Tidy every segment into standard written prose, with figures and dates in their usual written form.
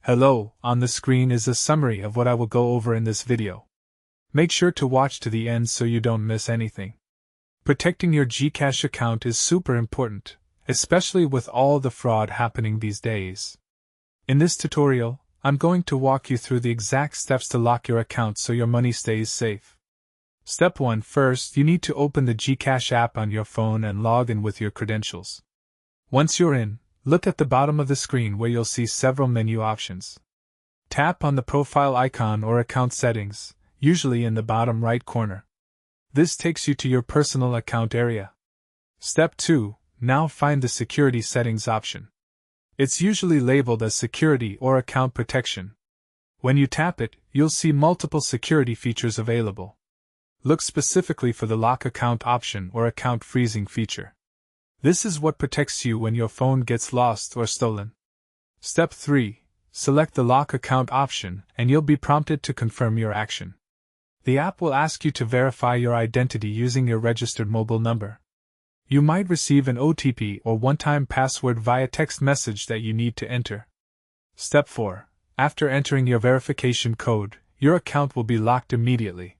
Hello, on the screen is a summary of what I will go over in this video. Make sure to watch to the end so you don't miss anything. Protecting your GCASH account is super important, especially with all the fraud happening these days. In this tutorial, I'm going to walk you through the exact steps to lock your account so your money stays safe. Step 1. First, you need to open the GCASH app on your phone and log in with your credentials. Once you're in, look at the bottom of the screen where you'll see several menu options. Tap on the profile icon or account settings, usually in the bottom right corner. This takes you to your personal account area. Step 2. Now find the security settings option. It's usually labeled as security or account protection. When you tap it, you'll see multiple security features available. Look specifically for the lock account option or account freezing feature. This is what protects you when your phone gets lost or stolen. Step 3. Select the lock account option and you'll be prompted to confirm your action. The app will ask you to verify your identity using your registered mobile number. You might receive an OTP or one-time password via text message that you need to enter. Step 4. After entering your verification code, your account will be locked immediately.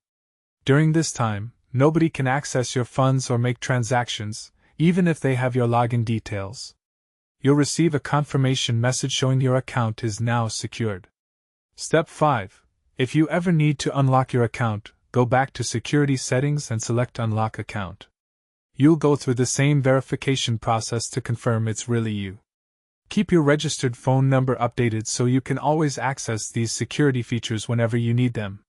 During this time, nobody can access your funds or make transactions, even if they have your login details. You'll receive a confirmation message showing your account is now secured. Step 5. If you ever need to unlock your account, go back to Security Settings and select Unlock Account. You'll go through the same verification process to confirm it's really you. Keep your registered phone number updated so you can always access these security features whenever you need them.